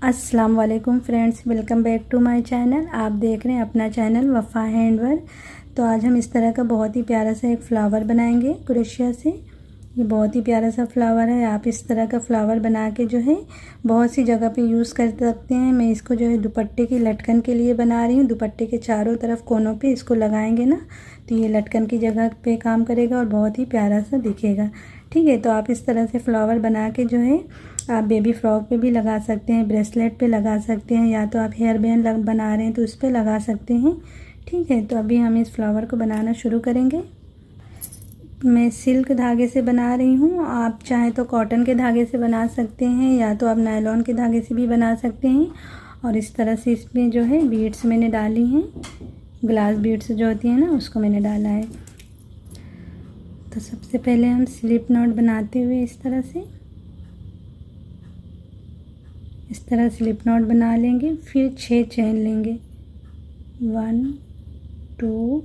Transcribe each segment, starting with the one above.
अस्सलाम वालेकुम friends, welcome back to my channel. आप देख रहे हैं अपना चैनल वफ़ा हैंडवर्क। तो आज हम इस तरह का बहुत ही प्यारा सा एक फ़्लावर बनाएंगे क्रोशिया से। ये बहुत ही प्यारा सा फ्लावर है। आप इस तरह का फ्लावर बना के जो है बहुत सी जगह पे यूज़ कर सकते हैं। मैं इसको जो है दुपट्टे की लटकन के लिए बना रही हूँ। दुपट्टे के चारों तरफ कोनों पे इसको लगाएंगे ना, तो ये लटकन की जगह पे काम करेगा और बहुत ही प्यारा सा दिखेगा। ठीक है, तो आप इस तरह से फ्लावर बना के जो है आप बेबी फ्रॉक पे भी लगा सकते हैं, ब्रेसलेट पे लगा सकते हैं, या तो आप हेयर बैंड बना रहे हैं तो उस पर लगा सकते हैं। ठीक है, तो अभी हम इस फ्लावर को बनाना शुरू करेंगे। मैं सिल्क धागे से बना रही हूँ। आप चाहें तो कॉटन के धागे से बना सकते हैं, या तो आप नायलॉन के धागे से भी बना सकते हैं। और इस तरह से इसमें जो है बीड्स मैंने डाली हैं, ग्लास बीड्स जो होती हैं ना, उसको मैंने डाला है। तो सबसे पहले हम स्लिप नॉट बनाते हुए इस तरह स्लिप नॉट बना लेंगे। फिर 6 चेन लेंगे, 1 2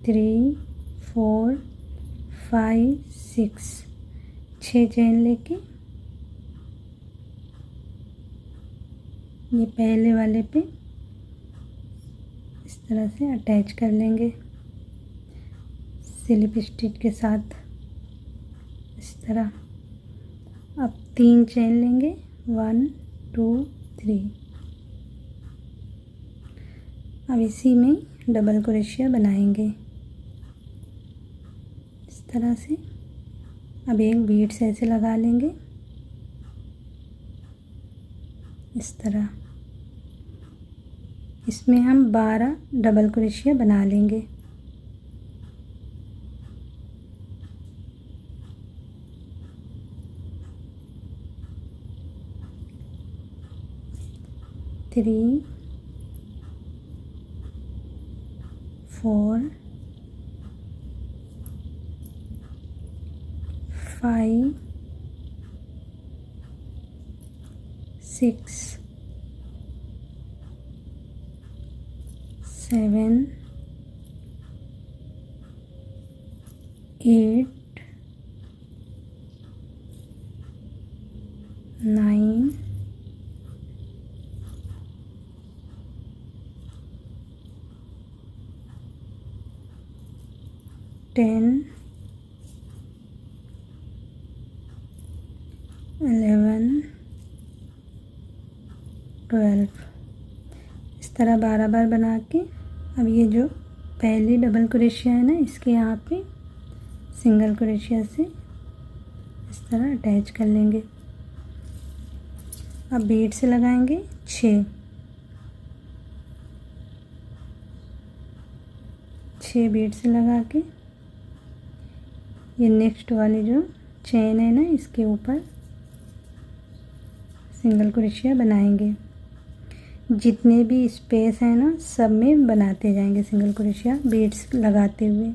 3 4 5 6। 6 चेन लेके ये पहले वाले पे इस तरह से अटैच कर लेंगे स्लिप स्टिच के साथ, इस तरह। अब 3 चेन लेंगे, 1 2 3। अब इसी में डबल क्रोशिया बनाएंगे इस तरह से। अब एक बीड्स ऐसे लगा लेंगे इस तरह। इसमें हम 12 डबल क्रोशिया बना लेंगे। थ्री 4 5 6 7 8 9 10 11 12। इस तरह 12 बार बना के अब ये जो पहली डबल क्रोशिया है ना, इसके यहाँ पे सिंगल क्रोशिया से इस तरह अटैच कर लेंगे। अब बीड से लगाएंगे 6 बीड से लगा के ये नेक्स्ट वाली जो चेन है ना, इसके ऊपर सिंगल क्रोशिया बनाएंगे। जितने भी स्पेस है ना, सब में बनाते जाएंगे सिंगल क्रोशिया बीड्स लगाते हुए।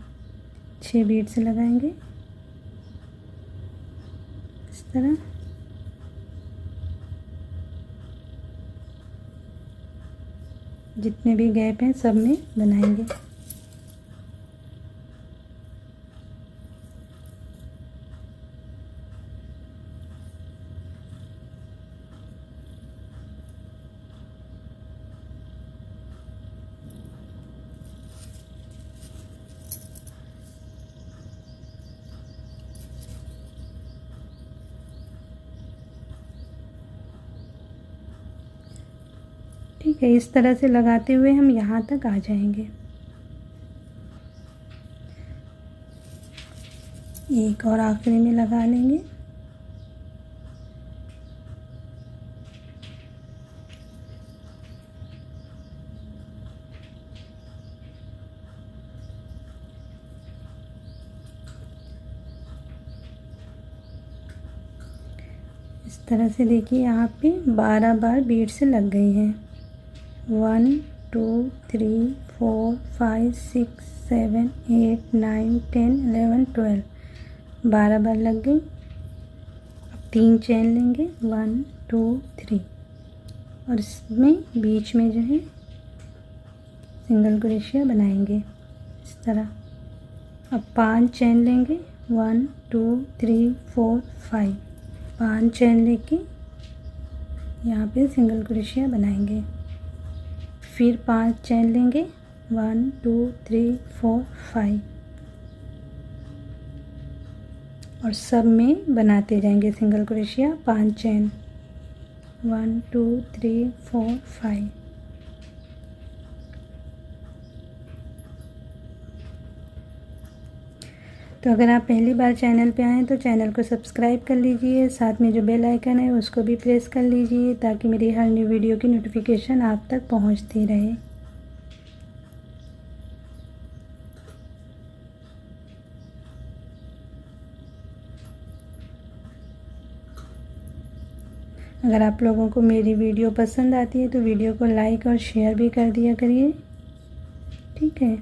6 बीड्स लगाएंगे इस तरह। जितने भी गैप हैं सब में बनाएंगे। ठीक है, इस तरह से लगाते हुए हम यहाँ तक आ जाएंगे। एक और आखिरी में लगा लेंगे। इस तरह से देखिए यहाँ पे 12 बार बीड से लग गई हैं। 1 2 3 4 5 6 7 8 9 10 11 12। 12 बार लग गई। अब 3 चेन लेंगे, 1 2 3, और इसमें बीच में जो है सिंगल क्रोशिया बनाएंगे इस तरह। अब 5 चेन लेंगे, 1 2 3 4 5। 5 चेन लेके यहाँ पे सिंगल क्रोशिया बनाएंगे। फिर 5 चेन लेंगे, 1 2 3 4 5, और सब में बनाते जाएंगे सिंगल क्रोशिया 5 चेन, 1 2 3 4 5। तो अगर आप पहली बार चैनल पे आएँ तो चैनल को सब्सक्राइब कर लीजिए, साथ में जो बेल आइकन है उसको भी प्रेस कर लीजिए ताकि मेरी हर न्यू वीडियो की नोटिफिकेशन आप तक पहुंचती रहे। अगर आप लोगों को मेरी वीडियो पसंद आती है तो वीडियो को लाइक और शेयर भी कर दिया करिए, ठीक है।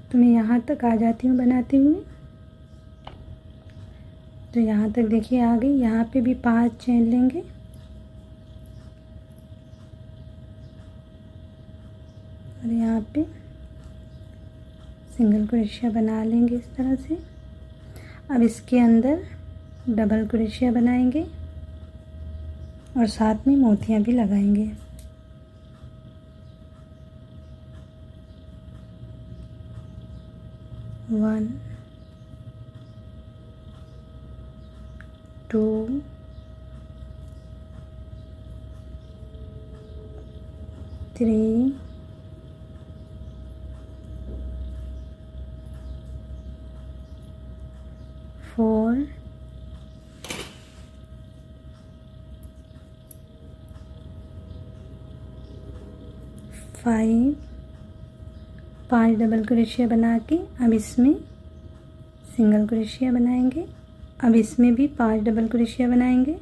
तो मैं यहाँ तक आ जाती हूँ बनाते हुए। तो यहाँ तक देखिए आ गई। यहाँ पे भी 5 चेन लेंगे, और यहाँ पे सिंगल क्रोशिया बना लेंगे इस तरह से। अब इसके अंदर डबल क्रोशिया बनाएंगे और साथ में मोतियाँ भी लगाएंगे। 1 2 3 4 5, 5 डबल क्रोशिया बना के अब इसमें सिंगल क्रोशिया बनाएंगे। अब इसमें भी 5 डबल क्रोशिया बनाएंगे।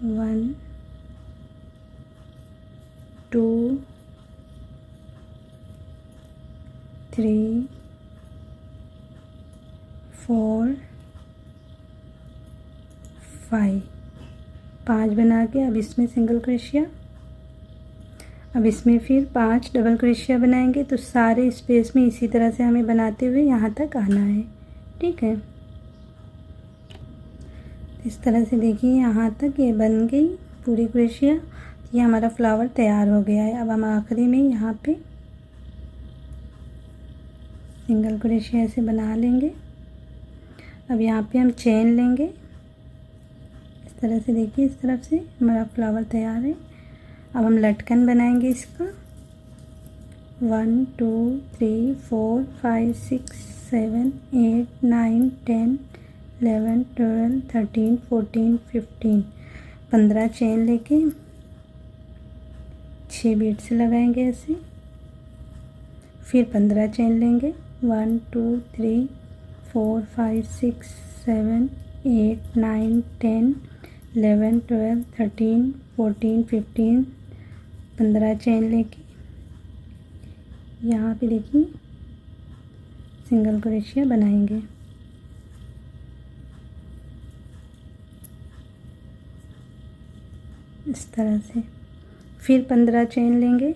1 2 3 4 5, 5 बना के अब इसमें सिंगल क्रोशिया। अब इसमें फिर 5 डबल क्रोशिया बनाएंगे। तो सारे स्पेस में इसी तरह से हमें बनाते हुए यहाँ तक आना है, ठीक है। इस तरह से देखिए यहाँ तक ये बन गई पूरी क्रोशिया। ये हमारा फ्लावर तैयार हो गया है। अब हम आखिरी में यहाँ पे सिंगल क्रोशिया ऐसे बना लेंगे। अब यहाँ पे हम चेन लेंगे इस तरह से। देखिए इस तरफ से हमारा फ्लावर तैयार है। अब हम लटकन बनाएंगे इसका। 1 2 3 4 5 6 7 8 9 10 11 12 13 14 15, 15 चेन लेके 6 बीड्स लगाएंगे ऐसे। फिर 15 चेन लेंगे। 1 2 3 4 5 6 7 8 9 10 11 12 13 14 15, 15 चेन लेके यहाँ पे देखिए सिंगल क्रोशिया बनाएंगे इस तरह से। फिर 15 चेन लेंगे।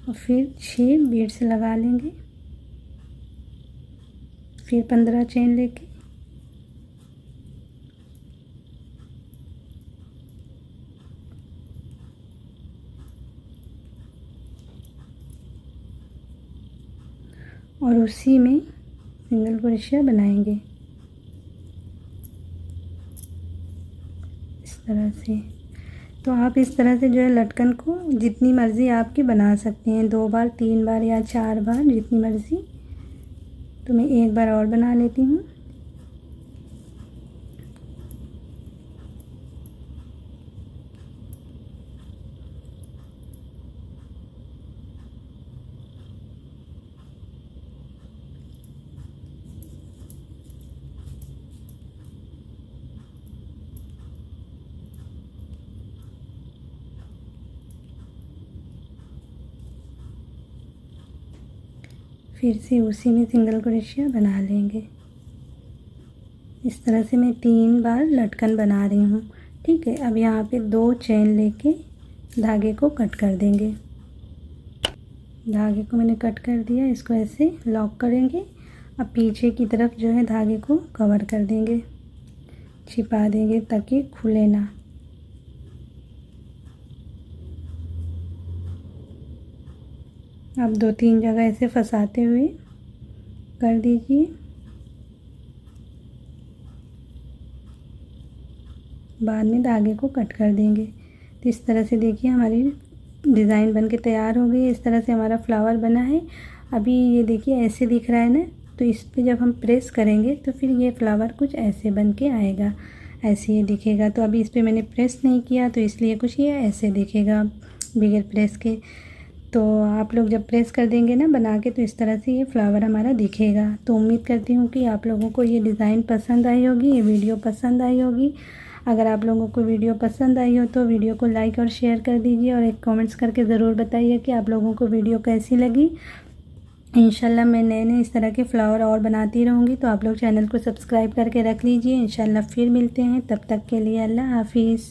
और फिर 6 बीड्स लगा लेंगे। फिर 15 चेन लेके और उसी में सिंगल क्रोशिया बनाएंगे इस तरह से। तो आप इस तरह से जो है लटकन को जितनी मर्ज़ी आपकी बना सकते हैं, 2 बार 3 बार या 4 बार जितनी मर्ज़ी। तो मैं एक बार और बना लेती हूँ। फिर से उसी में सिंगल क्रोशिया बना लेंगे इस तरह से मैं 3 बार लटकन बना रही हूँ। ठीक है, अब यहाँ पे 2 चेन लेके धागे को कट कर देंगे। धागे को मैंने कट कर दिया, इसको ऐसे लॉक करेंगे। अब पीछे की तरफ जो है धागे को कवर कर देंगे, छिपा देंगे ताकि खुले ना। अब 2-3 जगह ऐसे फंसाते हुए कर दीजिए। बाद में धागे को कट कर देंगे। तो इस तरह से देखिए हमारी डिज़ाइन बनके तैयार हो गई। इस तरह से हमारा फ्लावर बना है। अभी ये देखिए ऐसे दिख रहा है ना, तो इस पे जब हम प्रेस करेंगे तो फिर ये फ्लावर कुछ ऐसे बन के आएगा, ऐसे ये दिखेगा। तो अभी इस पे मैंने प्रेस नहीं किया तो इसलिए कुछ ये ऐसे दिखेगा बगैर प्रेस के। तो आप लोग जब प्रेस कर देंगे ना बना के, तो इस तरह से ये फ्लावर हमारा दिखेगा। तो उम्मीद करती हूँ कि आप लोगों को ये डिज़ाइन पसंद आई होगी, ये वीडियो पसंद आई होगी। अगर आप लोगों को वीडियो पसंद आई हो तो वीडियो को लाइक और शेयर कर दीजिए और एक कमेंट्स करके ज़रूर बताइए कि आप लोगों को वीडियो कैसी लगी। इंशाल्लाह मैं नए इस तरह के फ्लावर और बनाती रहूँगी, तो आप लोग चैनल को सब्सक्राइब करके रख लीजिए। इंशाल्लाह फिर मिलते हैं, तब तक के लिए अल्लाह हाफिज़।